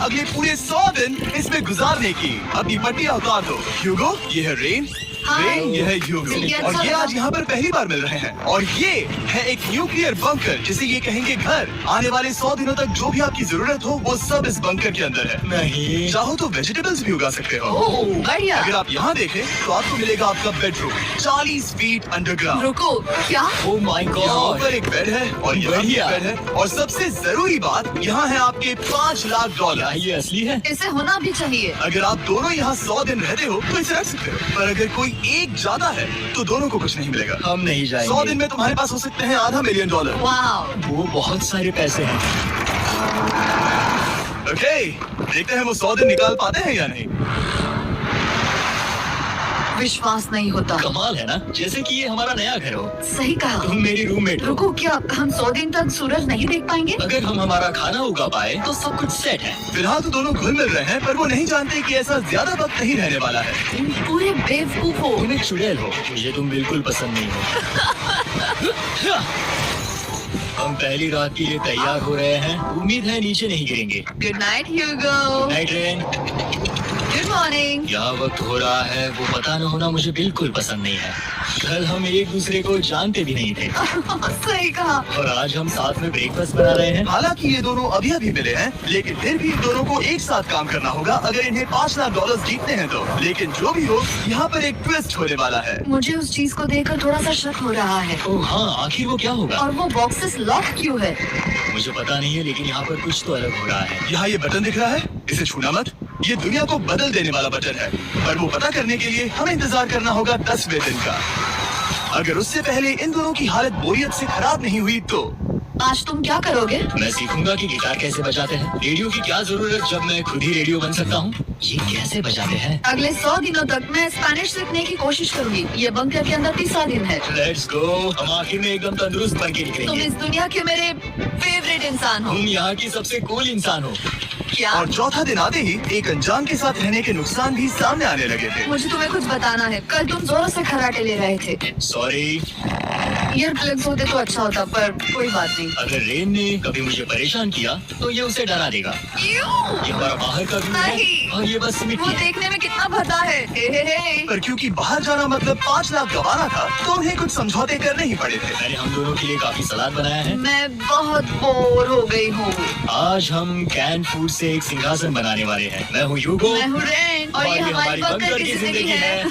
अगले पूरे 100 दिन इसमें गुजारने की। अपनी पट्टियां उतार दो। ह्यूगो, ये है रेन। रेन, ये है ह्यूगो। और ये आज यहाँ पर पहली बार मिल रहे हैं। और ये है एक न्यूक्लियर बंकर, जिसे ये कहेंगे घर। आने वाले 100 दिनों तक जो भी आपकी जरूरत हो वो सब इस बंकर के अंदर है। नहीं, चाहो तो वेजिटेबल्स भी उगा सकते हो। बढ़िया। अगर आप यहाँ देखें तो आपको मिलेगा आपका बेडरूम 40 फीट अंडरग्राउंड। रुको, क्या? ओह माय यहाँ गॉड, ऊपर एक बेड है और यहाँ भी बढ़िया। बेड है। और सबसे जरूरी बात, यहाँ है आपके $5 लाख। क्या ये असली है? इसे होना भी चाहिए। अगर आप दोनों यहाँ 100 दिन रहते हो तो इसे रख सकते हो, पर अगर कोई एक ज्यादा है तो दोनों को कुछ नहीं मिलेगा। हम नहीं 100 जाएंगे। दिन में तुम्हारे पास हो सकते हैं $500 मिलियन। वाह, वो बहुत सारे पैसे हैं। ओके, देखते हैं वो 100 दिन निकाल पाते हैं या नहीं। विश्वास नहीं होता। कमाल है ना, जैसे कि ये हमारा नया घर हो। सही कहा। तुम मेरी रूममेट हो। रुको, क्या हम 100 दिन तक सूरज नहीं देख पाएंगे? अगर हम हमारा खाना उगा पाए तो सब कुछ सेट है। फिलहाल तो दोनों घुल मिल रहे हैं, पर वो नहीं जानते कि ऐसा ज्यादा वक्त नहीं रहने वाला है। तुम पूरे बेवकूफ हो। तुम एक चुड़ैल हो, मुझे तुम बिल्कुल पसंद नहीं हो। हम पहली रात के लिए तैयार हो रहे हैं। उम्मीद है नीचे नहीं गिरेंगे। Good night Hugo. Night rain. Good morning. यहाँ वक्त हो रहा है वो पता न होना मुझे बिल्कुल पसंद नहीं है। कल हम एक दूसरे को जानते भी नहीं थे सही कहा। और आज हम साथ में ब्रेकफास्ट बना रहे हैं। हालांकि ये दोनों अभी अभी मिले हैं, लेकिन फिर भी इन दोनों को एक साथ काम करना होगा अगर इन्हें $5 लाख जीतने हैं तो। लेकिन जो भी हो, यहाँ पर एक ट्विस्ट होने वाला है। मुझे उस चीज को देखकर थोड़ा सा शक हो रहा है। ओह हाँ, आखिर वो क्या होगा? और वो बॉक्सेस लॉक क्यों है? मुझे पता नहीं है, लेकिन यहाँ पर कुछ तो अलग हो रहा है। यहाँ ये बटन दिख रहा है, इसे छूना मत। ये दुनिया को बदल देने वाला बटन है, पर वो पता करने के लिए हमें इंतजार करना होगा 10वें दिन का। अगर उससे पहले इन दोनों की हालत बोरियत से खराब नहीं हुई तो आज तुम क्या करोगे? मैं सीखूंगा कि गिटार कैसे बजाते हैं। रेडियो की क्या जरूरत जब मैं खुद ही रेडियो बन सकता हूँ। ये कैसे बजाते हैं? अगले 100 दिनों तक मैं स्पेनिश सीखने की कोशिश करूंगी। ये बंकर के अंदर 30 दिन है। Let's go. हम आखिर में एकदम तंदुरुस्त बन के तुम निकलेंगे। इस दुनिया के मेरे फेवरेट इंसान हो। तुम यहाँ की सबसे कूल इंसान हो। क्या? और चौथा दिन आते ही एक अनजान के साथ रहने के नुकसान भी सामने आने लगे थे। मुझे तुम्हें कुछ बताना है। कल तुम जोरों से खर्राटे ले रहे थे। सॉरी। ईयर प्लग्स होते तो अच्छा होता, पर कोई बात नहीं। अगर रेन ने कभी मुझे परेशान किया तो ये उसे डरा देगा। ये हमारा बाहर का व्यू है नहीं। और ये बस वो मिट्टी है। देखने में कितना भद्दा है। हे। पर क्योंकि बाहर जाना मतलब $5 लाख गंवाना था, तो उन्हें कुछ समझौते करने ही पड़े थे। मैंने हम दोनों के लिए काफी सलाद बनाया है। मैं बहुत बोर हो गई हूँ। आज हम कैन फूड से एक सिंहासन बनाने वाले हैं। मैं हूँ यूगो मैं हूँ रेन और ये हमारी बंकर की जिंदगी है।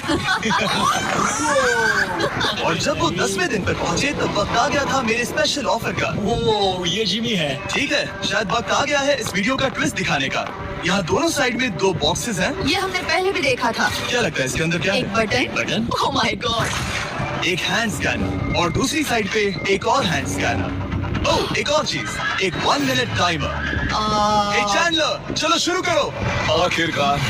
और जब वो 10वें दिन पर पहुंचे तब वक्त आ गया था मेरे स्पेशल ऑफर का। वो ये जिमी है। ठीक है, शायद वक्त आ गया है इस वीडियो का ट्विस्ट दिखाने का। यहाँ दोनों साइड में 2 बॉक्सेस हैं। ये हमने पहले भी देखा था। क्या लगता है इसके अंदर क्या एक है? Button. Button. Oh my God. एक हैंड स्कैनर और दूसरी साइड पे एक और हैंड स्कैनर। ओह, एक और चीज, एक 1 मिनट टाइमर। हे चैंडलर, चलो शुरू करो। आखिरकार।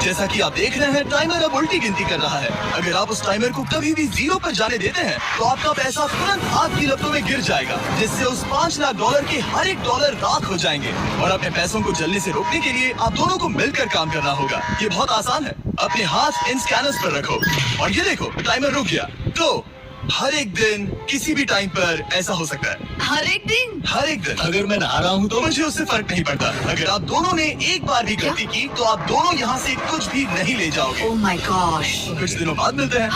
जैसा कि आप देख रहे हैं, टाइमर अब उल्टी गिनती कर रहा है। अगर आप उस टाइमर को कभी भी 0 पर जाने देते हैं तो आपका पैसा तुरंत आपकी लपटों में गिर जाएगा, जिससे उस $5 लाख के हर एक डॉलर राख हो जाएंगे। और अपने पैसों को जलने से रोकने के लिए आप दोनों को मिलकर काम करना होगा। ये बहुत आसान है। अपने हाथ इन स्कैनर्स पर रखो और ये देखो, टाइमर रुक गया। तो हर एक दिन किसी भी टाइम पर ऐसा हो सकता है। हर एक दिन? हर एक दिन। अगर मैं नहा रहा हूँ तो मुझे उससे फर्क नहीं पड़ता। अगर आप दोनों ने एक बार भी गलती की तो आप दोनों यहाँ से कुछ भी नहीं ले जाओगे। Oh my gosh. कुछ दिनों बाद मिलते हैं।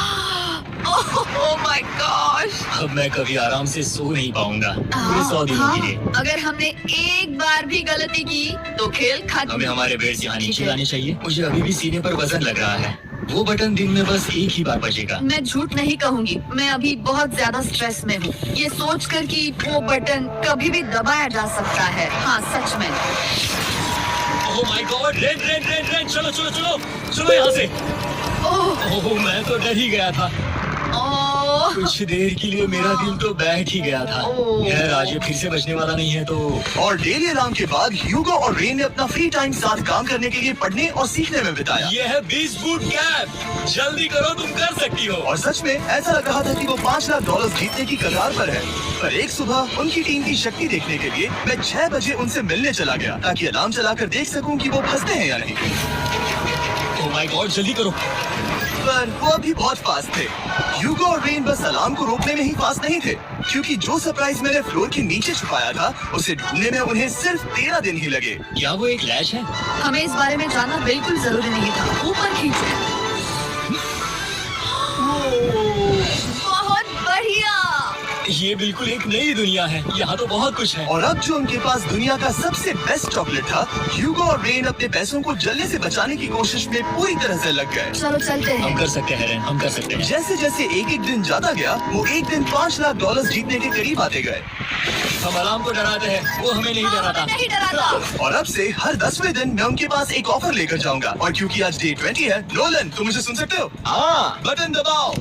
Oh my gosh. अब मैं कभी आराम से सो नहीं पाऊंगा पूरे 100 दिनों के लिए। अगर हमने एक बार भी गलती की तो खेल खत्म। हमें हमारे बेड से यहाँ ठीक नीचे है। लाने चाहिए। मुझे अभी भी सीने पर वजन लग रहा है। वो बटन दिन में बस एक ही बार बजेगा। मैं झूठ नहीं कहूंगी, मैं अभी बहुत ज्यादा स्ट्रेस में हूँ, ये सोचकर कि वो बटन कभी भी दबाया जा सकता है। हाँ सच में। ओह my God, rain rain rain rain, चलो चलो चलो चलो यहाँ से। ओह मैं तो डर ही गया था। ओह कुछ देर के लिए मेरा दिल तो बैठ ही गया था। ओह। यार आज ये फिर से बचने वाला नहीं है तो। और डेली अलार्म के बाद ह्यूगो और रेन ने अपना फ्री टाइम साथ काम करने के लिए पढ़ने और सीखने में बिताया। ये है 20 बूट कैप। जल्दी करो, तुम कर सकती हो। और सच में ऐसा लग रहा था कि वो $5 लाख जीतने की कगार पर है। पर एक सुबह उनकी टीम की शक्ति देखने के लिए मैं 6 बजे उनसे मिलने चला गया, ताकि अलार्म चलाकर देख सकूं कि वो फंसते हैं या नहीं। ओह माय गॉड, जल्दी करो। पर वो अभी बहुत फास्ट थे। ह्यूगो और रेन बस अलार्म को रोकने में ही फास्ट नहीं थे, क्योंकि जो सरप्राइज मैंने फ्लोर के नीचे छुपाया था उसे ढूंढने में उन्हें सिर्फ 13 दिन ही लगे। क्या वो एक लैच है? हमें इस बारे में जानना बिल्कुल जरूरी नहीं था। ऊपर खींचो। बहुत बढ़िया। ये बिल्कुल एक नई दुनिया है। यहाँ तो बहुत कुछ है। और अब जो उनके पास दुनिया का सबसे बेस्ट चॉकलेट था, ह्यूगो और रेन अपने पैसों को जलने से बचाने की कोशिश में पूरी तरह से लग गए। चलो चलते हम हैं। कर सकते हैं रेन, हम कर सकते हैं। जैसे जैसे एक एक दिन जाता गया, वो एक दिन $5 लाख जीतने के करीब आते गए। हम अलार्म को डराते हैं, वो हमें नहीं डराता। नहीं डराता। और अब से हर 10वें दिन मैं उनके पास एक ऑफर लेकर जाऊंगा। और क्योंकि आज डे 20 है, नोलन तुम मुझे सुन सकते हो? हाँ, बटन दबाओ।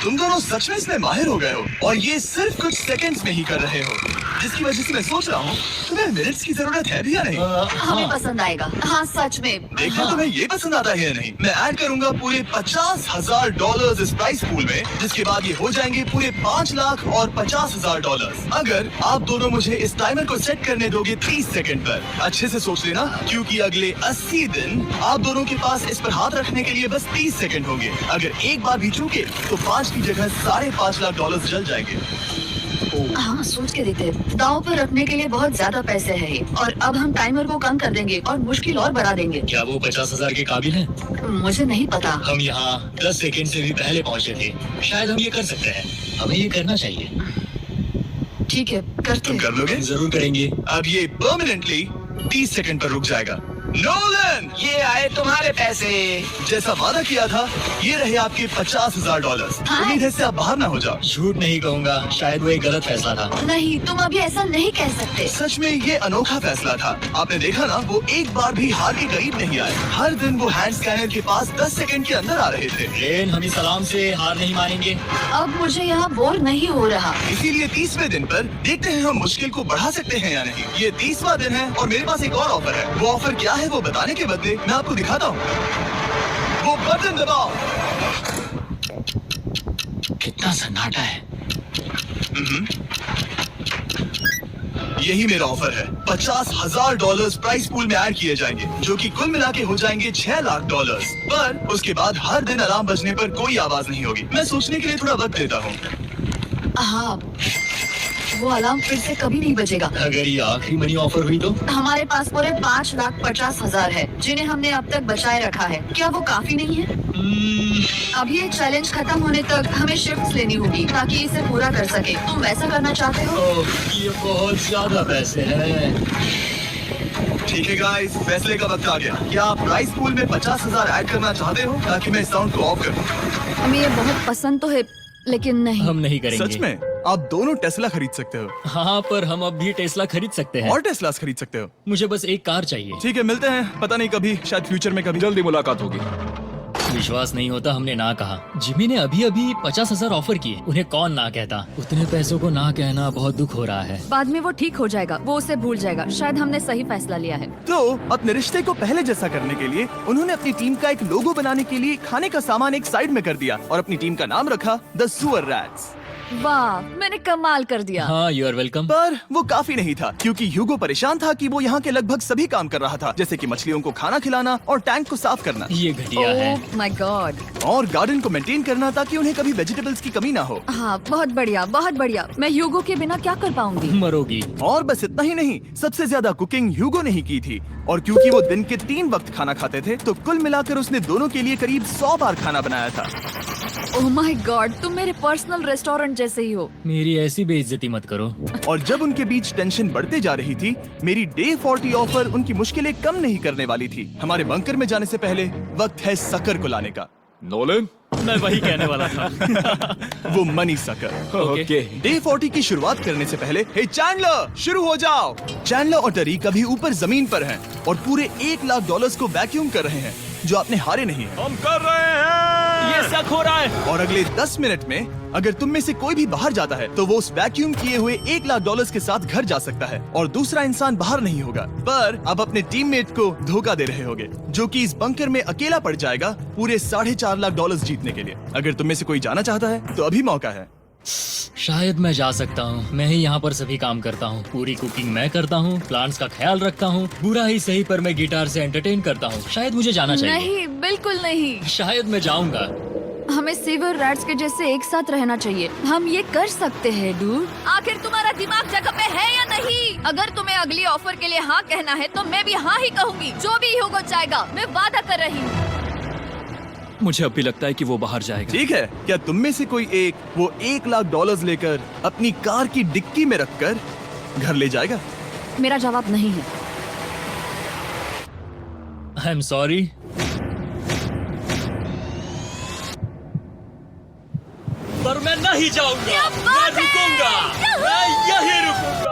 तुम दोनों सच में इसमें माहिर हो गए हो, और ये सिर्फ कुछ सेकंड्स में ही कर रहे हो, जिसकी वजह से मैं सोच रहा हूँ तुम्हें मिनट्स की जरूरत है भी या नहीं। हमें पसंद आएगा। हाँ सच में। देखना तुम्हें ये पसंद आता है या नहीं। मैं ऐड करूंगा पूरे $50,000 इस प्राइस पूल में, जिसके बाद ये हो जाएंगे पूरे $5,50,000। अगर आप दोनों मुझे इस टाइमर को सेट करने दोगे 30 सेकंड पर। अच्छे से सोच लेना, क्योंकि अगले 80 दिन आप दोनों के पास इस पर हाथ रखने के लिए बस 30 सेकंड होंगे। अगर एक बार भी चूके तो 5 की जगह $5.5 लाख जल जाएंगे। हाँ सोच के देखते हैं। दांव पर रखने के लिए बहुत ज्यादा पैसे है ये। और अब हम टाइमर को कम कर देंगे और मुश्किल और बढ़ा देंगे। क्या वो 50,000 के काबिल हैं? मुझे नहीं पता। हम यहाँ 10 सेकंड से भी पहले पहुँचे थे। शायद हम ये कर सकते हैं। हमें ये करना चाहिए। ठीक है करते तुम हैं। कर लोगे? हम जरूर करेंगे। अब ये परमानेंटली 30 सेकंड पर रुक जाएगा। नोलन, ये आए तुम्हारे पैसे। जैसा वादा किया था, ये रहे आपके $50,000। हाँ। उम्मीद है से आप बाहर ना हो जाओ। झूठ नहीं कहूँगा, शायद वो एक गलत फैसला था। नहीं तुम अभी ऐसा नहीं कह सकते। सच में ये अनोखा फैसला था। आपने देखा ना, वो एक बार भी हार के करीब नहीं आए। हर दिन वो हैंड स्कैनर के पास 10 सेकंड के अंदर आ रहे थे। रेन, हम इस अलार्म से हार नहीं मानेंगे। अब मुझे यहाँ बोर नहीं हो रहा। इसीलिए 30वें दिन पर देखते हैं हम मुश्किल को बढ़ा सकते हैं या नहीं। ये 30वां दिन है और मेरे पास एक और ऑफर है। वो ऑफर क्या है वो बताने के बदले मैं आपको दिखाता हूँ। वो बटन दबाओ। कितना सन्नाटा है। यही मेरा ऑफर है। $50,000 प्राइस पूल में ऐड किए जाएंगे, जो कि कुल मिला के हो जाएंगे $6 लाख। पर उसके बाद हर दिन अलार्म बजने पर कोई आवाज नहीं होगी। मैं सोचने के लिए थोड़ा वक्त देता हूँ। हाँ वो अलार्म फिर से कभी नहीं बजेगा। अगर ये आखिरी मनी ऑफर हुई तो? हमारे पास पूरे $5,50,000 है, जिन्हें हमने अब तक बचाए रखा है। क्या वो काफी नहीं है? अब ये चैलेंज खत्म होने तक हमें शिफ्ट्स लेनी होगी ताकि इसे पूरा कर सके। तुम वैसा करना चाहते हो? ओह, ये बहुत ज्यादा पैसे हैं। ठीक है गाइस, फैसले का वक्त आ गया। क्या आप प्राइस पूल में 50,000 ऐड करना चाहते हो ताकि मैं इस साउंड को ऑफ करूं? हमें ये बहुत पसंद तो है, लेकिन नहीं। हम नहीं करेंगे। सच में? आप दोनों टेस्ला खरीद सकते हो। हाँ, पर हम अब भी टेस्ला खरीद सकते हैं। और टेस्लास खरीद सकते हो। मुझे बस एक कार चाहिए। ठीक है, मिलते हैं। पता नहीं कभी, शायद फ्यूचर में कभी। जल्दी मुलाकात होगी। विश्वास नहीं होता हमने ना कहा। जिमी ने अभी अभी 50,000 ऑफर किए। उन्हें कौन ना कहता। उतने पैसों को ना कहना बहुत दुख हो रहा है। बाद में वो ठीक हो जाएगा, वो उसे भूल जाएगा। शायद हमने सही फैसला लिया है। तो अपने रिश्ते को पहले जैसा करने के लिए उन्होंने अपनी टीम का एक लोगो बनाने के लिए खाने का सामान एक साइड में कर दिया और अपनी टीम का नाम रखा द सुअर रैट्स। वाह, मैंने कमाल कर दिया। हाँ, यू आर वेलकम। पर वो काफी नहीं था, क्योंकि ह्यूगो परेशान था कि वो यहाँ के लगभग सभी काम कर रहा था, जैसे कि मछलियों को खाना खिलाना और टैंक को साफ करना ये घटिया है। ओह माय गॉड। और गार्डन को मेंटेन करना ताकि उन्हें कभी वेजिटेबल्स की कमी ना हो। हाँ बहुत बढ़िया, बहुत बढ़िया। मैं ह्यूगो के बिना क्या कर पाऊंगी? मरोगी। और बस इतना ही नहीं, सबसे ज्यादा कुकिंग ह्यूगो ने ही की थी। और क्योंकि वो दिन के 3 वक्त खाना खाते थे, तो कुल मिलाकर उसने दोनों के लिए करीब 100 बार खाना बनाया था। ओह माय गॉड, तुम मेरे पर्सनल रेस्टोरेंट जैसे ही हो। मेरी ऐसी बेइज्जती मत करो। और जब उनके बीच टेंशन बढ़ते जा रही थी, मेरी डे 40 ऑफर उनकी मुश्किलें कम नहीं करने वाली थी। हमारे बंकर में जाने से पहले वक्त है सकर को लाने का। नोलन, मैं वही कहने वाला था। वो मनी सकर। ओके। डे 40 की शुरुआत करने से पहले, हे चैंडलर, शुरू हो जाओ। चैंडलर और टरीक अभी ऊपर जमीन पर हैं और पूरे $1 लाख को वैक्यूम कर रहे हैं, जो आपने हारे नहीं। हम कर रहे हैं। ये शक हो रहा है। और अगले 10 मिनट में अगर तुम में से कोई भी बाहर जाता है, तो वो उस वैक्यूम किए हुए $1 लाख के साथ घर जा सकता है और दूसरा इंसान बाहर नहीं होगा। पर अब अपने टीममेट को धोखा दे रहे होगे, जो कि इस बंकर में अकेला पड़ जाएगा पूरे $4.5 लाख जीतने के लिए। अगर तुम में से कोई जाना चाहता है, तो अभी मौका है। शायद मैं जा सकता हूँ। मैं ही यहाँ पर सभी काम करता हूँ। पूरी कुकिंग मैं करता हूँ, प्लांट्स का ख्याल रखता हूँ। बुरा ही सही पर मैं गिटार से एंटरटेन करता हूँ। शायद मुझे जाना चाहिए। नहीं, बिल्कुल नहीं। शायद मैं जाऊंगा। हमें सीवर रैट्स के जैसे एक साथ रहना चाहिए। हम ये कर सकते हैं डूड। आखिर तुम्हारा दिमाग जगह पे है या नहीं? अगर तुम्हें अगली ऑफर के लिए हाँ कहना है तो मैं भी हाँ ही कहूँगी। जो भी होगा जाएगा, मैं वादा कर रही हूँ। मुझे अब भी लगता है कि वो बाहर जाएगा। ठीक है, क्या तुम में से कोई एक वो $1,00,000 लेकर अपनी कार की डिक्की में रखकर घर ले जाएगा? मेरा जवाब नहीं है। I am sorry. पर मैं नहीं जाऊंगा। मैं रुकूंगा। मैं यही रुकूंगा।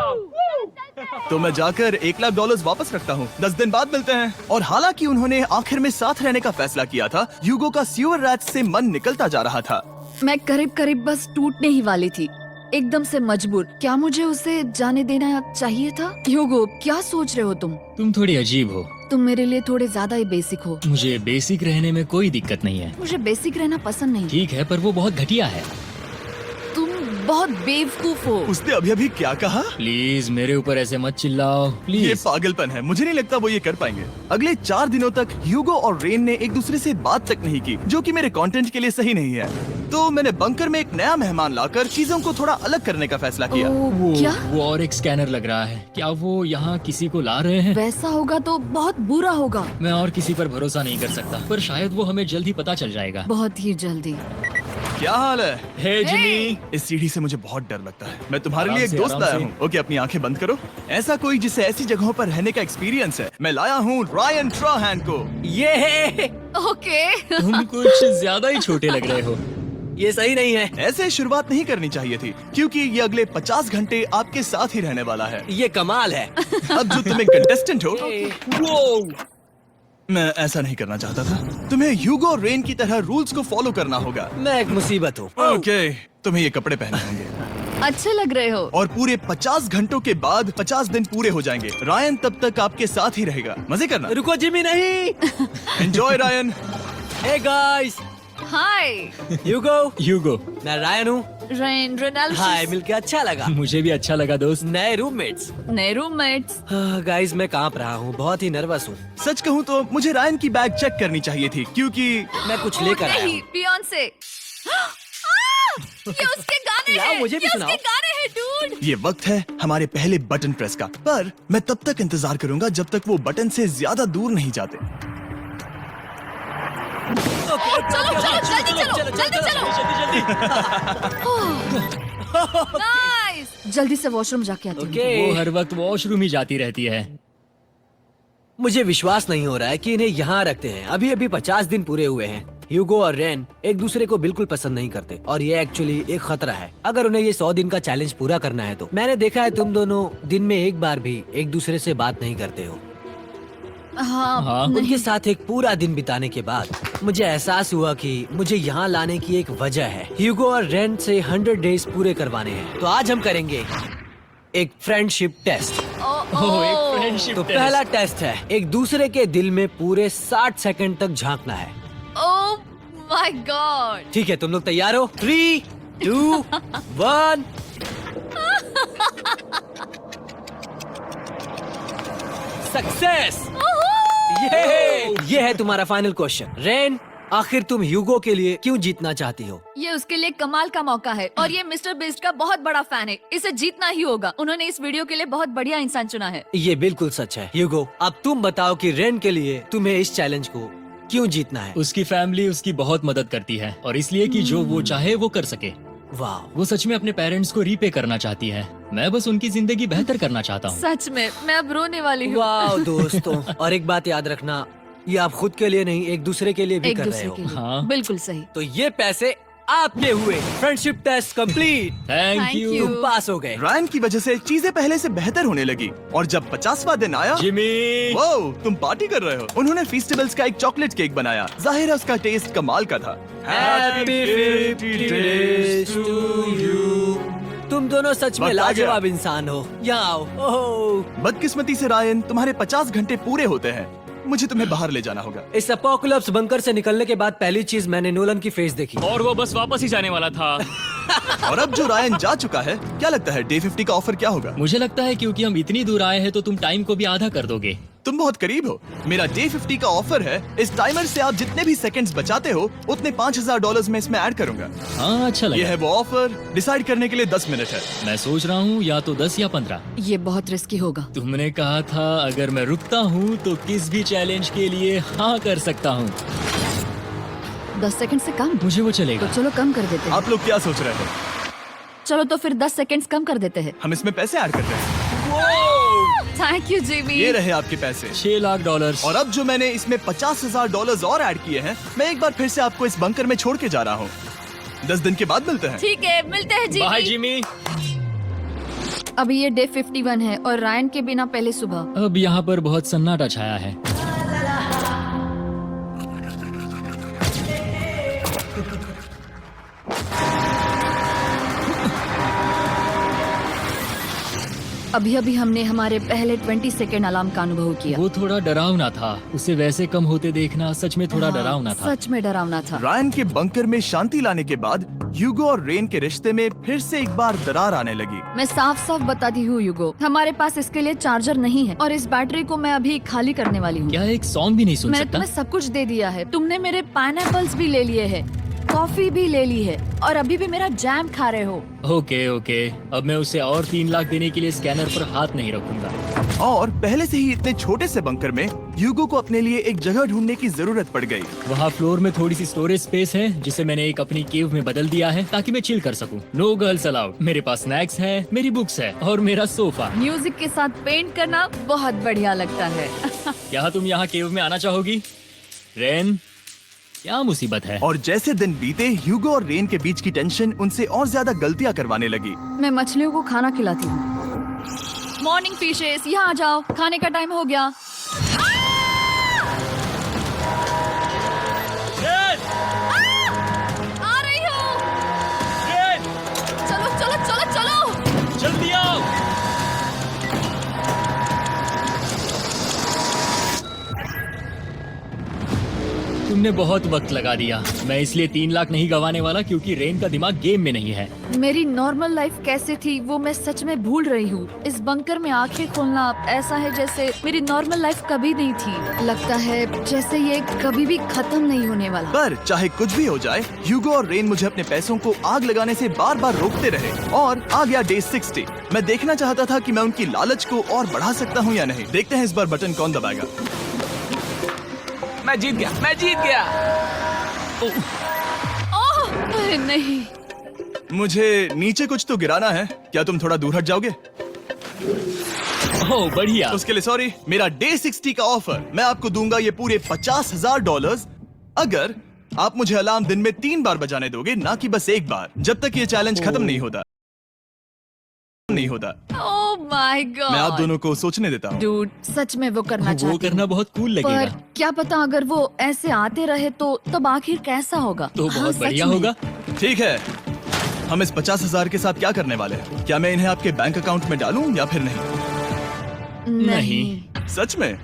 तो मैं जाकर $1,00,000 वापस रखता हूँ। 10 दिन बाद मिलते हैं। और हालांकि उन्होंने आखिर में साथ रहने का फैसला किया था, ह्यूगो का सीवर रैट से मन निकलता जा रहा था। मैं करीब करीब बस टूटने ही वाली थी, एकदम से मजबूर। क्या मुझे उसे जाने देना चाहिए था? ह्यूगो, क्या सोच रहे हो तुम? तुम थोड़ी अजीब हो। तुम मेरे लिए थोड़े ज्यादा ही बेसिक हो। मुझे बेसिक रहने में कोई दिक्कत नहीं है। मुझे बेसिक रहना पसंद नहीं। ठीक है, पर वो बहुत घटिया है। तुम बहुत बेवकूफ हो। उसने अभी अभी क्या कहा? प्लीज मेरे ऊपर ऐसे मत चिल्लाओ, ये प्लीज। पागलपन है। मुझे नहीं लगता वो ये कर पाएंगे। अगले 4 दिनों तक ह्यूगो और रेन ने एक दूसरे से बात तक नहीं की, जो कि मेरे कंटेंट के लिए सही नहीं है। तो मैंने बंकर में एक नया मेहमान लाकर चीजों को थोड़ा अलग करने का फैसला किया। ओ, क्या? वो और एक स्कैनर लग रहा है। क्या वो यहाँ किसी को ला रहे हैं? वैसा होगा तो बहुत बुरा होगा। मैं और किसी पर भरोसा नहीं कर सकता, पर शायद वो हमें जल्द ही पता चल जाएगा। बहुत ही जल्दी। क्या हाल है? हे जिमी। इस सीढ़ी से मुझे बहुत डर लगता है। मैं तुम्हारे आराम लिए एक से, दोस्त आराम लाया से। हूँ। ओके, अपनी आंखें बंद करो। ऐसा कोई जिसे ऐसी जगहों पर रहने का एक्सपीरियंस है। मैं लाया हूँ रायन ट्राहैन को। ये ओके। तुम कुछ ज्यादा ही छोटे लग रहे हो। ये सही नहीं है। ऐसे शुरुआत नहीं करनी चाहिए थी, क्योंकि ये अगले 50 घंटे आपके साथ ही रहने वाला है। ये कमाल है। अब जो तुम एक कंटेस्टेंट हो, वो मैं ऐसा नहीं करना चाहता था। तुम्हें ह्यूगो और रेन की तरह रूल्स को फॉलो करना होगा। मैं एक मुसीबत हूँ। ओके, तुम्हें ये कपड़े पहने होंगे। अच्छे लग रहे हो। और पूरे 50 घंटों के बाद 50 दिन पूरे हो जाएंगे। रायन तब तक आपके साथ ही रहेगा। मजे करना। रुको जिमी, नहीं। Enjoy Ryan. हे गाइस, हाय ह्यूगो, मैं रायन हूँ। Rain Reynold. हाय, मिलके अच्छा लगा। मुझे भी अच्छा लगा दोस्त। नए रूममेट्स। नए रूममेट्स। गाइस, मैं कांप रहा हूँ, बहुत ही नर्वस हूँ। सच कहूँ तो मुझे रायन की बैग चेक करनी चाहिए थी, क्योंकि मैं कुछ लेकर आया नहीं, हूँ। बियॉन्से। ये उसके गाने लाओ, हैं। मुझे भी ये सुनाओ। उसके गाने हैं डूड। ये वक्त है हमारे पहले बटन प्रेस का। पर मैं तब तक इंतजार करूंगा जब तक वो बटन से ज्यादा दूर नहीं जाते। चलो जल्दी नाइस। जल्दी से वॉशरूम जाके आती हूँ। ओके। वो हर वक्त वॉशरूम ही जाती रहती है। मुझे विश्वास नहीं हो रहा है कि इन्हें यहाँ रखते हैं। अभी अभी 50 दिन पूरे हुए हैं। ह्यूगो और रेन एक दूसरे को बिल्कुल पसंद नहीं करते और ये एक्चुअली एक खतरा है। अगर उन्हें ये 100 दिन का चैलेंज पूरा करना है तो। मैंने देखा है तुम दोनों दिन में एक बार भी एक दूसरे से बात नहीं करते हो। हाँ, उनके साथ एक पूरा दिन बिताने के बाद मुझे एहसास हुआ कि मुझे यहाँ लाने की एक वजह है। ह्यूगो और रेन से 100 डेज पूरे करवाने हैं। तो आज हम करेंगे एक फ्रेंडशिप टेस्ट। ओह, एक फ्रेंडशिप तो टेस्ट। पहला टेस्ट है, एक दूसरे के दिल में पूरे 60 सेकंड तक झांकना है। ओह माय गॉड। ठीक है, तुम लोग तैयार हो? 3, 2, 1। सक्सेस। ये है तुम्हारा फाइनल क्वेश्चन। रेन, आखिर तुम ह्यूगो के लिए क्यों जीतना चाहती हो? ये उसके लिए कमाल का मौका है और ये मिस्टर बीस्ट का बहुत बड़ा फैन है। इसे जीतना ही होगा। उन्होंने इस वीडियो के लिए बहुत बढ़िया इंसान चुना है। ये बिल्कुल सच है। ह्यूगो, अब तुम बताओ कि रेन के लिए तुम्हें इस चैलेंज को क्यों जीतना है? उसकी फैमिली उसकी बहुत मदद करती है और इसलिए कि जो वो चाहे वो कर सके। वाह, वो सच में अपने पेरेंट्स को रीपे करना चाहती है। मैं बस उनकी जिंदगी बेहतर करना चाहता हूँ। सच में मैं अब रोने वाली हूँ। वाह दोस्तों, और एक बात याद रखना, ये आप खुद के लिए नहीं, एक दूसरे के लिए भी एक कर रहे दूसरे हो। के लिए। हाँ। बिल्कुल सही। तो ये पैसे आपके हुए। Friendship test complete. Thank Thank you you। तुम पास हो गए। रायन की वजह से चीजें पहले से बेहतर होने लगी। और जब 50वां दिन आया, जिमी। वो तुम पार्टी कर रहे हो। उन्होंने फेस्टिवल्स का एक चॉकलेट केक बनाया। जाहिर है उसका टेस्ट कमाल का था। Happy 50 days to you। तुम दोनों सच में वक्त आ गया। लाजवाब इंसान हो। यहाँ आओ। ओह, बदकिस्मती से रायन, तुम्हारे 50 घंटे पूरे होते हैं। मुझे तुम्हें बाहर ले जाना होगा। इस अपोकलिप्स बंकर से निकलने के बाद पहली चीज मैंने नोलन की फेस देखी। और वो बस वापस ही जाने वाला था। और अब जो रायन जा चुका है, क्या लगता है डे 50 का ऑफर क्या होगा? मुझे लगता है क्योंकि हम इतनी दूर आए हैं तो तुम टाइम को भी आधा कर दोगे। तुम बहुत करीब हो। मेरा डे 50 का ऑफर है, इस टाइमर से आप जितने भी सेकंड्स बचाते हो उतने $5000 में इसमें ऐड करूंगा। हाँ अच्छा ये लगा। है वो ऑफर, डिसाइड करने के लिए 10 मिनट है। मैं सोच रहा हूँ या तो 10 या 15। ये बहुत रिस्की होगा। तुमने कहा था अगर मैं रुकता हूँ तो किस भी चैलेंज के लिए हाँ कर सकता हूँ। 10 सेकंड से कम? मुझे वो तो चलेगा। चलो कम कर देते हैं। आप लोग क्या सोच रहे हैं? चलो तो फिर 10 सेकंड्स कम कर देते हैं। हम इसमें पैसे ऐड कर रहे हैं। Thank you Jimmy. ये रहे आपके पैसे। $6 लाख। और अब जो मैंने इसमें $50,000 और ऐड किए हैं, मैं एक बार फिर से आपको इस बंकर में छोड़ के जा रहा हूँ। 10 दिन के बाद मिलते हैं। ठीक है, मिलते हैं बाय जिमी। जिमी। अभी ये डे 51 है और रायन के बिना पहले सुबह। अब यहाँ पर बहुत सन्नाटा छाया है। अभी अभी हमने हमारे पहले 20 सेकेंड अलार्म का अनुभव किया। वो थोड़ा डरावना था। उसे वैसे कम होते देखना सच में थोड़ा डरावना था। सच में डरावना था। रायन के बंकर में शांति लाने के बाद ह्यूगो और रेन के रिश्ते में फिर से एक बार दरार आने लगी। मैं साफ साफ बताती हूँ युगो, हमारे पास इसके लिए चार्जर नहीं है और इस बैटरी को मैं अभी खाली करने वाली हूँ। क्या एक सॉन्ग भी नहीं सुन मैंने सकता? तुम्हें सब कुछ दे दिया है। तुमने मेरे पाइनएप्पल्स भी ले लिए हैं, कॉफी भी ले ली है और अभी भी मेरा जैम खा रहे हो। ओके ओके, अब मैं उसे और 3 लाख देने के लिए स्कैनर पर हाथ नहीं रखूंगा। और पहले से ही इतने छोटे से बंकर में ह्यूगो को अपने लिए एक जगह ढूंढने की जरूरत पड़ गई। वहाँ फ्लोर में थोड़ी सी स्टोरेज स्पेस है जिसे मैंने एक अपनी केव में बदल दिया है ताकि मैं चिल कर सकूं। No girls allowed. मेरे पास स्नैक्स है, मेरी बुक्स है और मेरा सोफा। म्यूजिक के साथ पेंट करना बहुत बढ़िया लगता है। क्या तुम यहाँ केव में आना चाहोगी? रेन, क्या मुसीबत है? और जैसे दिन बीते, ह्यूगो और रेन के बीच की टेंशन उनसे और ज्यादा गलतियां करवाने लगी। मैं मछलियों को खाना खिलाती हूँ। मॉर्निंग फिशेस, यहाँ आ जाओ, खाने का टाइम हो गया। आ रही हूँ। चलो चलो चलो चलो। जल्दी आओ। तुमने बहुत वक्त लगा दिया। मैं इसलिए 3 लाख नहीं गंवाने वाला क्योंकि रेन का दिमाग गेम में नहीं है। मेरी नॉर्मल लाइफ कैसे थी वो मैं सच में भूल रही हूँ। इस बंकर में आंखें खोलना ऐसा है जैसे मेरी नॉर्मल लाइफ कभी नहीं थी। लगता है जैसे ये कभी भी खत्म नहीं होने वाला। पर चाहे कुछ भी हो जाए, ह्यूगो और रेन मुझे अपने पैसों को आग लगाने से बार बार रोकते रहे। और आ गया डे 60। मैं देखना चाहता था कि मैं उनकी लालच को और बढ़ा सकता हूँ या नहीं। देखते हैं इस बार बटन कौन दबाएगा। मैं जीत गया, मैं जीत गया। ओह अरे नहीं। मुझे नीचे कुछ तो गिराना है। क्या तुम थोड़ा दूर हट जाओगे? ओह बढ़िया। उसके लिए सॉरी। मेरा डे 60 का ऑफर, मैं आपको दूंगा ये पूरे $50,000 अगर आप मुझे अलार्म दिन में 3 बार बजाने दोगे, ना कि बस एक बार, जब तक ये चैलेंज खत्म नहीं होता। ओह माय गॉड। मैं आप दोनों को सोचने देता हूँ। डूड, सच में वो करना वो चाहती करना हूँ। बहुत कूल पर लगेगा। क्या पता अगर वो ऐसे आते रहे तो तब आखिर कैसा होगा। तो हाँ, बहुत सच बढ़िया में। होगा। ठीक है, हम इस 50,000 के साथ क्या करने वाले हैं? क्या मैं इन्हें आपके बैंक अकाउंट में डालूं या फिर नहीं? नहीं। सच में?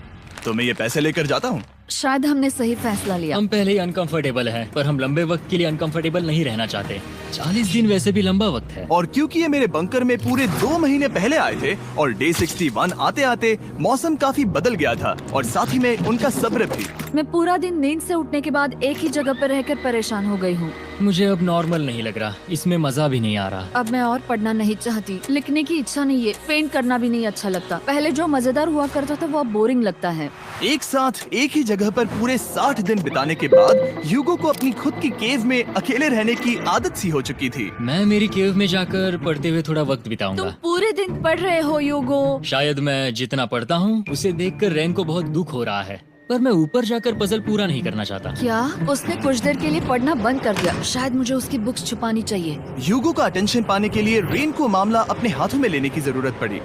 तो मैं ये पैसे लेकर जाता हूँ। शायद हमने सही फैसला लिया। हम पहले ही अनकंफर्टेबल हैं, पर हम लंबे वक्त के लिए अनकंफर्टेबल नहीं रहना चाहते। 40 दिन वैसे भी लंबा वक्त है। और क्योंकि ये मेरे बंकर में पूरे 2 महीने पहले आए थे और डे 61 आते आते मौसम काफी बदल गया था और साथ ही में उनका सब्र भी। मैं पूरा दिन नींद से उठने के बाद एक ही जगह पर रहकर परेशान हो गई हूँ। मुझे अब नॉर्मल नहीं लग रहा, इसमें मजा भी नहीं आ रहा। अब मैं और पढ़ना नहीं चाहती, लिखने की इच्छा नहीं है, पेंट करना भी नहीं अच्छा लगता। पहले जो मजेदार हुआ करता था वो अब बोरिंग लगता है। एक साथ एक ही जगह पर पूरे 60 दिन बिताने के बाद ह्यूगो को अपनी खुद की केव में अकेले रहने की आदत सी हो चुकी थी। मैं मेरी केव में जाकर पढ़ते हुए थोड़ा वक्त तुम बिताऊंगा। पूरे दिन पढ़ रहे हो योगो। शायद मैं जितना पढ़ता हूँ उसे देखकर रेन को बहुत दुख हो रहा है, पर मैं ऊपर जाकर पजल पूरा नहीं करना चाहता। क्या उसने कुछ देर के लिए पढ़ना बंद कर दिया? शायद मुझे उसकी बुक्स छुपानी चाहिए। ह्यूगो का अटेंशन पाने के लिए रेन को मामला अपने हाथों में लेने की जरूरत पड़ी।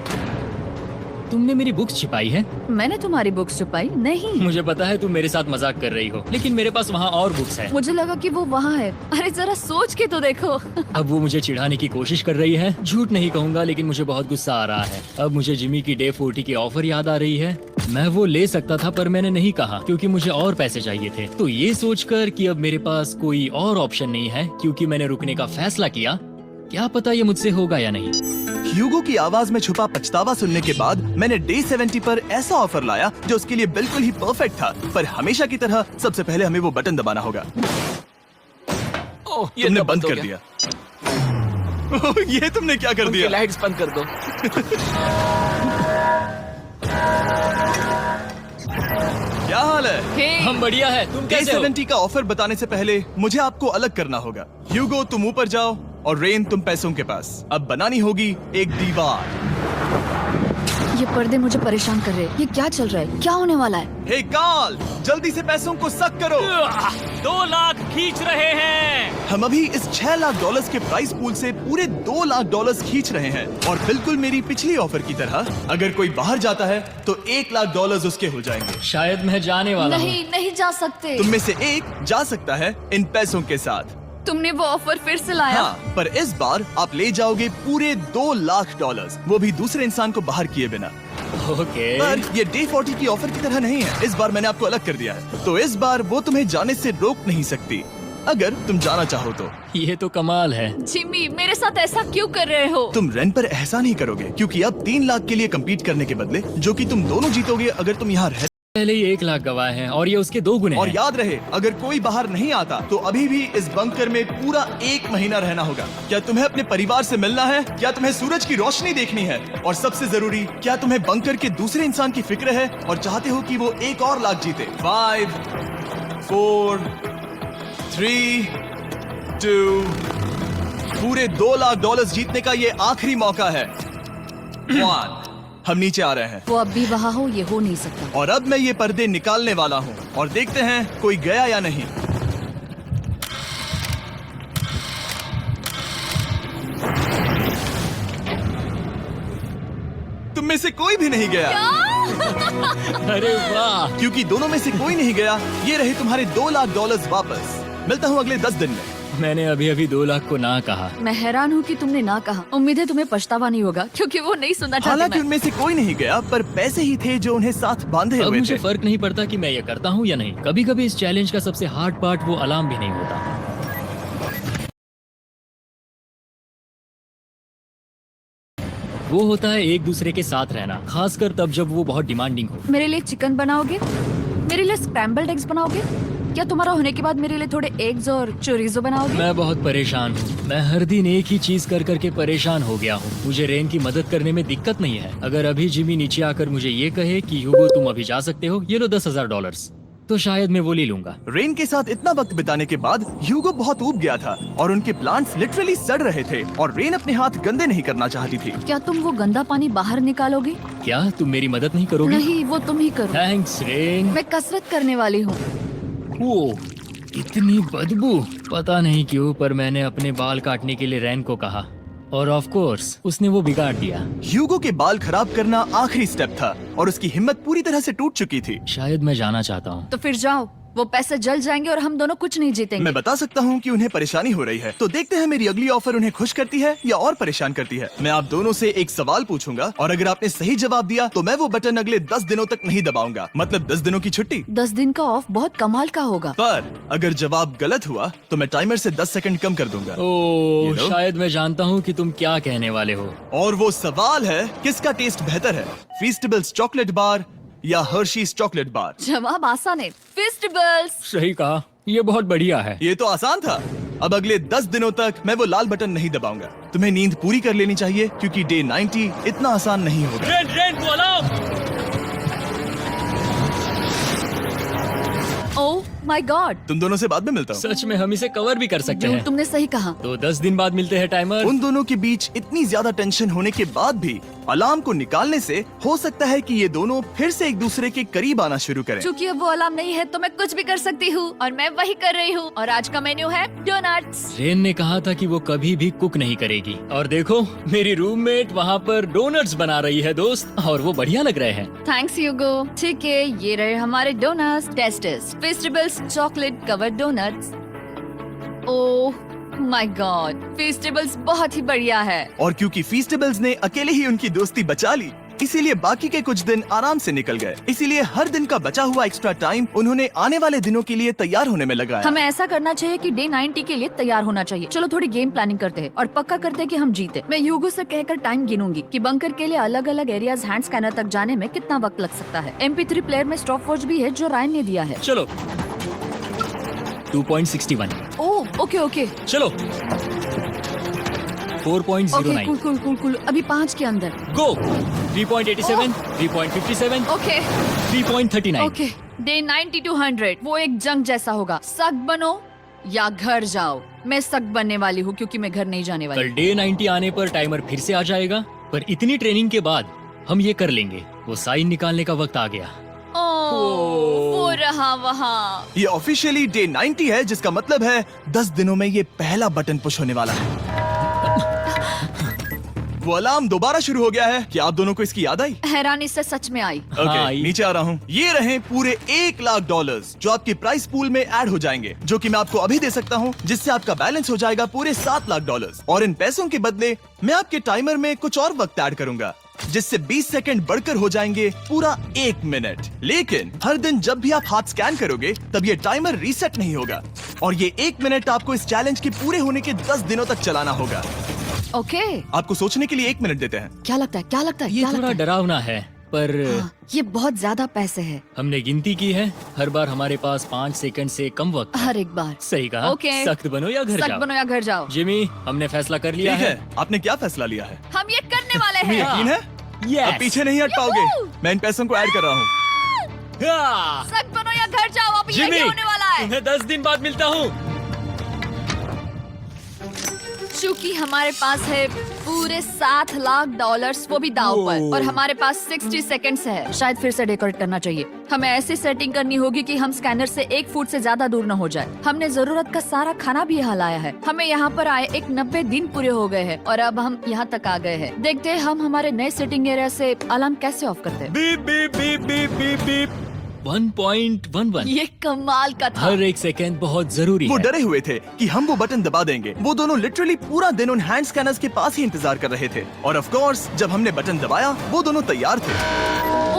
तुमने मेरी बुक्स छिपाई है? मैंने तुम्हारी बुक्स छुपाई नहीं। मुझे पता है तुम मेरे साथ मजाक कर रही हो, लेकिन मेरे पास वहाँ और बुक्स है। मुझे लगा कि वो वहाँ है। अरे जरा सोच के तो देखो। अब वो मुझे चिढ़ाने की कोशिश कर रही है। झूठ नहीं कहूंगा, लेकिन मुझे बहुत गुस्सा आ रहा है। अब मुझे जिमी की डे 40 की ऑफर याद आ रही है। मैं वो ले सकता था पर मैंने नहीं कहा क्योंकि मुझे और पैसे चाहिए थे। तो ये सोचकर कि अब मेरे पास कोई और ऑप्शन नहीं है क्योंकि मैंने रुकने का फैसला किया, क्या पता ये मुझसे होगा या नहीं। ह्यूगो की आवाज में छुपा पछतावा सुनने के बाद मैंने डे 70 पर ऐसा ऑफर लाया जो उसके लिए बिल्कुल ही परफेक्ट था। पर हमेशा की तरह सबसे पहले हमें वो बटन दबाना होगा। ओह, ये तुमने तो बंद हो कर गया। दिया। ओह, ये तुमने क्या कर उनकी दिया? लाइट्स बंद कर दो। क्या हाल है? हे, हम बढ़िया है, तुम डे कैसे हो? 70 का ऑफर बताने से पहले मुझे आपको अलग करना होगा। ह्यूगो तुम ऊपर जाओ और रेन तुम पैसों के पास। अब बनानी होगी एक दीवार। ये पर्दे मुझे परेशान कर रहे हैं। ये क्या चल रहा है? क्या होने वाला है? हे कार्ल, जल्दी से पैसों को सक करो। 2 लाख खींच रहे हैं। हम अभी इस $6 लाख के प्राइस पूल से पूरे $2 लाख खींच रहे हैं। और बिल्कुल मेरी पिछली ऑफर की तरह, अगर कोई बाहर जाता है तो $1 लाख उसके हो जाएंगे। शायद मैं जाने वाला हूँ। नहीं, नहीं जा सकते। तुम में से एक जा सकता है इन पैसों के साथ। तुमने वो ऑफर फिर से लाया? हाँ, पर इस बार आप ले जाओगे पूरे $2 लाख, वो भी दूसरे इंसान को बाहर किए बिना। ओके। पर ये डे 40 की ऑफर की तरह नहीं है। इस बार मैंने आपको अलग कर दिया है, तो इस बार वो तुम्हें जाने से रोक नहीं सकती, अगर तुम जाना चाहो तो। ये तो कमाल है। जिमी, मेरे साथ ऐसा क्यों कर रहे हो? तुम रेंट पर एहसान नहीं करोगे, क्योंकि अब 3 लाख के लिए कम्पीट करने के बदले, जो कि तुम दोनों जीतोगे अगर तुम यहाँ रह। पहले ही 1 लाख गवाए हैं और ये उसके 2 गुने और हैं। याद रहे, अगर कोई बाहर नहीं आता तो अभी भी इस बंकर में पूरा 1 महीना रहना होगा। क्या तुम्हें अपने परिवार से मिलना है? क्या तुम्हें सूरज की रोशनी देखनी है? और सबसे जरूरी, क्या तुम्हें बंकर के दूसरे इंसान की फिक्र है और चाहते हो कि वो 1 और लाख जीते? 5, 4, 3, 2, पूरे $2 लाख जीतने का ये आखिरी मौका है। 1, हम नीचे आ रहे हैं। वो अब भी वहाँ हो, ये हो नहीं सकता। और अब मैं ये पर्दे निकालने वाला हूँ और देखते हैं कोई गया या नहीं। तुम में से कोई भी नहीं गया। अरे वाह। क्योंकि दोनों में से कोई नहीं गया, ये रहे तुम्हारे $2 लाख वापस। मिलता हूँ अगले 10 दिन में। मैंने अभी अभी 2 लाख को ना कहा। मैं हैरान हूँ कि तुमने ना कहा। उम्मीद है तुम्हें पछतावा नहीं होगा, क्योंकि वो नहीं सुनना चाहते। हालांकि मैं। उनमें से कोई नहीं गया, पर पैसे ही थे जो उन्हें साथ बांधे अब हुए मुझे थे। फर्क नहीं पड़ता कि मैं ये करता हूँ या नहीं। कभी कभी इस चैलेंज का सबसे हार्ड पार्ट वो अलार्म भी नहीं होता। वो होता है एक दूसरे के साथ रहना, खासकर तब जब वो बहुत डिमांडिंग हो। मेरे लिए चिकन बनाओगे? मेरे लिए स्क्रैम्बल्ड एग्स बनाओगे? क्या तुम्हारा होने के बाद मेरे लिए थोड़े एग्स और चोरिजो बनाओगे? मैं बहुत परेशान हूँ। मैं हर दिन एक ही चीज कर करके परेशान हो गया हूँ। मुझे रेन की मदद करने में दिक्कत नहीं है। अगर अभी जिमी नीचे आकर मुझे ये कहे कि ह्यूगो तुम अभी जा सकते हो, ये लो $10,000, तो शायद मैं वो ले लूंगा। रेन के साथ इतना वक्त बिताने के बाद ह्यूगो बहुत ऊब गया था और उनके प्लांट्स लिटरली सड़ रहे थे और रेन अपने हाथ गंदे नहीं करना चाहती थी। क्या तुम वो गंदा पानी बाहर निकालोगे? क्या तुम मेरी मदद नहीं करोगी? नहीं, वो तुम ही करो। Thanks rain. मैं कसरत करने वाली हूँ। वो इतनी बदबू। पता नहीं क्यों, पर मैंने अपने बाल काटने के लिए रेन को कहा और ऑफ कोर्स उसने वो बिगाड़ दिया। ह्यूगो के बाल खराब करना आखिरी स्टेप था और उसकी हिम्मत पूरी तरह से टूट चुकी थी। शायद मैं जाना चाहता हूँ। तो फिर जाओ, वो पैसे जल जाएंगे और हम दोनों कुछ नहीं जीतेंगे। मैं बता सकता हूँ कि उन्हें परेशानी हो रही है, तो देखते हैं मेरी अगली ऑफर उन्हें खुश करती है या और परेशान करती है। मैं आप दोनों से एक सवाल पूछूंगा और अगर आपने सही जवाब दिया तो मैं वो बटन अगले 10 दिनों तक नहीं दबाऊंगा, मतलब 10 दिनों की छुट्टी। 10 दिन का ऑफ बहुत कमाल का होगा। पर अगर जवाब गलत हुआ तो मैं टाइमर से 10 सेकंड कम कर दूंगा। ओह, You know? शायद मैं जानता हूँ कि तुम क्या कहने वाले हो। और वो सवाल है, किसका टेस्ट बेहतर है, फीस्टेबल्स चॉकलेट बार या हर्शीज चॉकलेट बार? जवाब आसान है, फेस्टिवल्स। सही कहा, ये बहुत बढ़िया है। ये तो आसान था। अब अगले 10 दिनों तक मैं वो लाल बटन नहीं दबाऊंगा। तुम्हें नींद पूरी कर लेनी चाहिए, क्योंकि डे 90 इतना आसान नहीं होगा। ओह माय गॉड, तुम दोनों से बाद में मिलता हूँ। सच में हम इसे कवर भी कर सकते हैं। तुमने सही कहा। तो 10 दिन बाद मिलते हैं टाइमर। उन दोनों के बीच इतनी ज्यादा टेंशन होने के बाद भी अलार्म को निकालने से हो सकता है कि ये दोनों फिर से एक दूसरे के करीब आना शुरू करें। चूंकि अब वो अलार्म नहीं है तो मैं कुछ भी कर सकती हूँ और मैं वही कर रही हूँ। और आज का मेन्यू है डोनट्स। रेन ने कहा था कि वो कभी भी कुक नहीं करेगी और देखो मेरी रूममेट वहाँ पर डोनट्स बना रही है दोस्त, और वो बढ़िया लग रहे हैं। Thanks Hugo. ठीक है, ये रहे हमारे donuts. Tasters festivals chocolate covered donuts. Oh my god, festivals बहुत ही बढ़िया है। और क्योंकि फीस्टेबल्स ने अकेले ही उनकी दोस्ती बचा ली, इसीलिए बाकी के कुछ दिन आराम से निकल गए। इसीलिए हर दिन का बचा हुआ एक्स्ट्रा टाइम उन्होंने आने वाले दिनों के लिए तैयार होने में लगाया। हमें ऐसा करना चाहिए कि डे 90 के लिए तैयार होना चाहिए। चलो थोड़ी गेम प्लानिंग करते हैं और पक्का करते हैं कि हम जीते। मैं ह्यूगो से कहकर टाइम गिनूंगी कि बंकर के लिए अलग अलग एरियाज हैंड स्कैनर तक जाने में कितना वक्त लग सकता है। MP3 प्लेयर में स्टॉप वॉच भी है जो रायन ने दिया है। चलो 2.61। ओह ओके ओके चलो 4.09। Cool cool cool cool. अभी 5 के अंदर। गो 3.87, 3.57, ओके 3.39। ओके। डे 90 to 100 वो एक जंग जैसा होगा। सख्त बनो या घर जाओ। मैं सख्त बनने वाली हूँ क्योंकि मैं घर नहीं जाने वाली। कल डे 90 आने पर टाइमर फिर से आ जाएगा, पर इतनी ट्रेनिंग के बाद हम ये कर लेंगे। वो साइन निकालने का वक्त आ गया। वो रहा वहाँ। ये ऑफिशियली डे 90 है, जिसका मतलब है 10 दिनों में ये पहला बटन पुश होने वाला है। वो अलार्म दोबारा शुरू हो गया है। क्या आप दोनों को इसकी याद आई? हैरानी से सच में आई। ओके, हाँ, नीचे आ रहा हूँ। ये रहे पूरे $1,00,000 जो आपके प्राइस पूल में ऐड हो जाएंगे, जो कि मैं आपको अभी दे सकता हूँ, जिससे आपका बैलेंस हो जाएगा पूरे $7,00,000। और इन पैसों के बदले मैं आपके टाइमर में कुछ और वक्त ऐड करूंगा, जिससे 20 सेकंड बढ़कर हो जाएंगे पूरा 1 मिनट। लेकिन हर दिन जब भी आप हाथ स्कैन करोगे तब ये टाइमर रीसेट नहीं होगा, और ये 1 मिनट आपको इस चैलेंज के पूरे होने के 10 दिनों तक चलाना होगा। ओके। आपको सोचने के लिए 1 मिनट देते हैं। क्या लगता है? क्या लगता है? ये क्या थोड़ा लगता है? डरावना है, पर हाँ, ये बहुत ज्यादा पैसे है हमने गिनती की है। हर बार हमारे पास 5 सेकंड से कम वक्त है। हर एक बार। सही कहा। ओके। सख्त बनो या घर सख्त जाओ। बनो या घर जाओ। जिमी, हमने फैसला कर लिया ठीक है। है, आपने क्या फैसला लिया है? हम ये करने वाले तुम्हें हैं। यकीन है? Yes. अब पीछे नहीं हट पाओगे। Yahoo! मैं इन पैसों को ऐड कर रहा हूँ। हाँ। सख्त बनो या घर जाओ। अब जिमी, यही होने वाला है। तुम्हें 10 दिन बाद मिलता हूँ। चूंकि हमारे पास है पूरे $7,00,000 वो भी दाव पर, और हमारे पास 60 सेकंड्स है। शायद फिर से डेकोरेट करना चाहिए। हमें ऐसी सेटिंग करनी होगी कि हम स्कैनर से 1 फुट से ज्यादा दूर न हो जाए। हमने जरूरत का सारा खाना भी यहाँ लाया है। हमें यहाँ पर आए एक 90 दिन पूरे हो गए हैं और अब हम यहाँ तक आ गए हैं। देखते हैं हम हमारे नए सेटिंग एरिया से अलार्म कैसे ऑफ करते हैं। Beep beep beep beep beep beep. 1.11। ये कमाल का था। हर एक सेकंड बहुत जरूरी वो है। डरे हुए थे कि हम वो बटन दबा देंगे। वो दोनों लिटरली पूरा दिन उन हैंड स्कैनर्स के पास ही इंतजार कर रहे थे, और ऑफ कोर्स जब हमने बटन दबाया वो दोनों तैयार थे।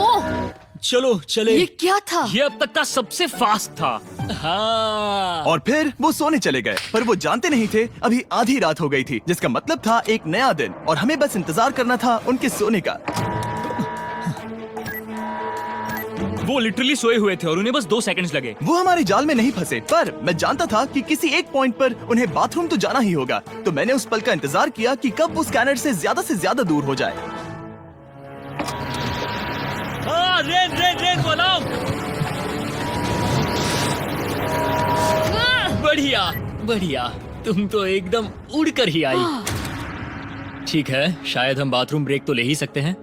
ओह, चलो चले। ये क्या था? ये अब तक का सबसे फास्ट था। हाँ। और फिर वो सोने चले गए, पर वो जानते नहीं थे अभी आधी रात हो गई थी, जिसका मतलब था एक नया दिन, और हमें बस इंतजार करना था उनके सोने का। वो लिटरली सोए हुए थे और उन्हें बस 2 सेकंड्स लगे। वो हमारे जाल में नहीं फंसे, पर मैं जानता था कि किसी एक पॉइंट पर उन्हें बाथरूम तो जाना ही होगा, तो मैंने उस पल का इंतजार किया कि कब वो स्कैनर से ज्यादा दूर हो जाए। हाँ, रेन रेन रेन बोलाओ। बढ़िया बढ़िया, तुम तो एकदम उड़कर ही आई। ठीक है, शायद हम बाथरूम ब्रेक तो ले ही सकते हैं।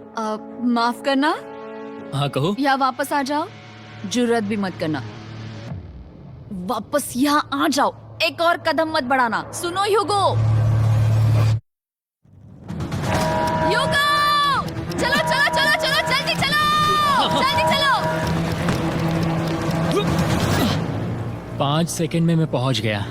माफ करना हाँ कहो। या वापस आ जाओ। जुर्रत भी मत करना। वापस यहाँ आ जाओ। एक और कदम मत बढ़ाना। सुनो ह्यूगो। ह्यूगो, चलो चलो चलो चलो, जल्दी चलो, जल्दी चलो। 5 सेकंड में मैं पहुंच गया,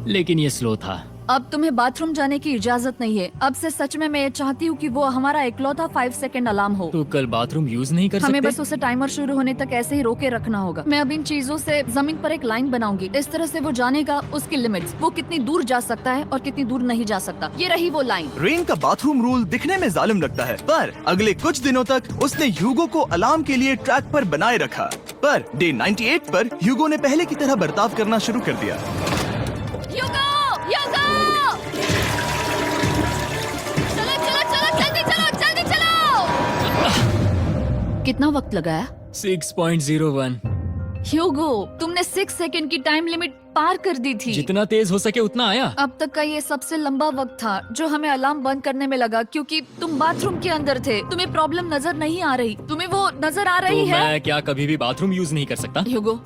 लेकिन ये स्लो था। अब तुम्हें बाथरूम जाने की इजाजत नहीं है। अब से सच में मैं ये चाहती हूँ कि वो हमारा इकलौता 5 सेकंड अलार्म हो। तो कल बाथरूम यूज नहीं कर सकते? हमें बस उसे टाइमर शुरू होने तक ऐसे ही रोके रखना होगा। मैं अब इन चीजों से जमीन पर एक लाइन बनाऊंगी। इस तरह से वो जानेगा उसकी लिमिट्स, वो कितनी दूर जा सकता है और कितनी दूर नहीं जा सकता। ये रही वो लाइन। रेन का बाथरूम रूल दिखने में जालिम लगता है, पर अगले कुछ दिनों तक उसने ह्यूगो को अलार्म के लिए ट्रैक पर बनाए रखा। पर डे 98 पर ह्यूगो ने पहले की तरह बर्ताव करना शुरू कर दिया। ह्यूगो, ह्यूगो! चलो चलो चलो, जल्दी चलो, जल्दी चलो! कितना वक्त लगाया? 6.01। ह्यूगो, तुमने 6 सेकंड की टाइम लिमिट पार कर दी थी। जितना तेज हो सके उतना आया। अब तक का ये सबसे लंबा वक्त था जो हमें अलार्म बंद करने में लगा, क्योंकि तुम बाथरूम के अंदर थे। तुम्हें प्रॉब्लम नजर नहीं आ रही। तुम्हें वो नजर आ रही तो है? मैं क्या कभी भी बाथरूम यूज नहीं कर सकता? ह्यूगो,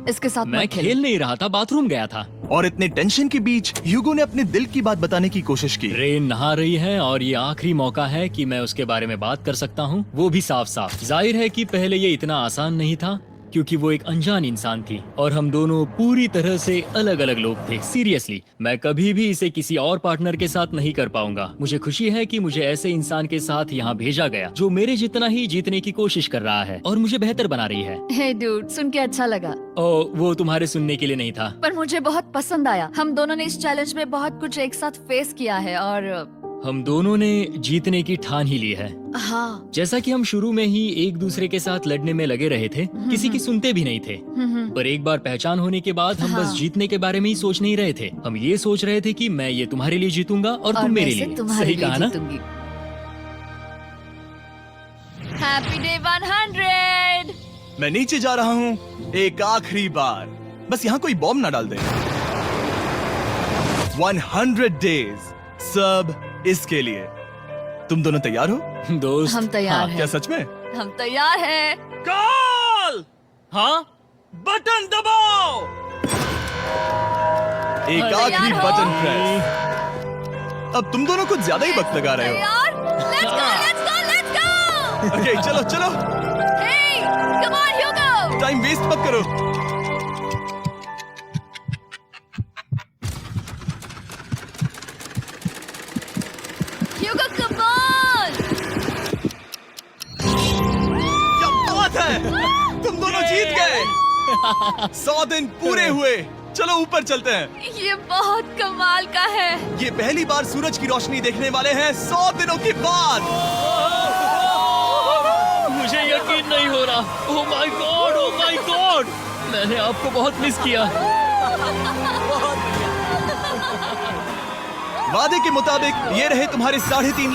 इसके साथ मैं मत खेल। खेल नहीं रहा था, बाथरूम गया था। और इतने टेंशन के बीच ह्यूगो ने अपने दिल की बात बताने की कोशिश की। रेन नहा रही है और ये आखिरी मौका है कि मैं उसके बारे में बात कर सकता हूँ, वो भी साफ साफ। जाहिर है कि पहले ये इतना आसान नहीं था, क्योंकि वो एक अनजान इंसान थी और हम दोनों पूरी तरह से अलग अलग लोग थे। सीरियसली, मैं कभी भी इसे किसी और पार्टनर के साथ नहीं कर पाऊंगा। मुझे खुशी है कि मुझे ऐसे इंसान के साथ यहाँ भेजा गया जो मेरे जितना ही जीतने की कोशिश कर रहा है और मुझे बेहतर बना रही है। हे डूड, सुन के अच्छा लगा, वो तुम्हारे सुनने के लिए नहीं था। पर मुझे बहुत पसंद आया। हम दोनों ने इस चैलेंज में बहुत कुछ एक साथ फेस किया है और हम दोनों ने जीतने की ठान ही ली है। हाँ। जैसा कि हम शुरू में ही एक दूसरे के साथ लड़ने में लगे रहे थे, किसी की सुनते भी नहीं थे। पर एक बार पहचान होने के बाद हम बस जीतने के बारे में ही सोच नहीं रहे थे। हम ये सोच रहे थे कि मैं ये तुम्हारे लिए जीतूंगा और तुम मेरे लिए। सही कहा ना? Happy day 100। मैं नीचे जा रहा हूँ एक आखिरी बार, बस यहाँ कोई बॉम्ब ना डाल दे। 100 डेज, सब इसके लिए। तुम दोनों तैयार हो? दोस्त, हम तैयार हाँ, हैं। क्या सच में? हम तैयार हैं। कॉल। हाँ, बटन दबाओ। एक तैयार आखिरी हो? Button press. अब तुम दोनों कुछ ज्यादा ही वक्त लगा रहे हो। तैयार? Let's go, let's go, let's go! Okay, चलो चलो, Hey, come on, Hugo! Time waste मत करो। Hugo, come on! क्या बात है, तुम दोनों जीत गए। 100 दिन पूरे हुए। चलो ऊपर चलते हैं। ये बहुत कमाल का है। ये पहली बार सूरज की रोशनी देखने वाले हैं 100 दिनों के बाद। मुझे यकीन नहीं हो रहा। ओह my God, oh my God, मैंने आपको बहुत मिस किया। वादे के मुताबिक ये रहे तुम्हारे 3.5 लाख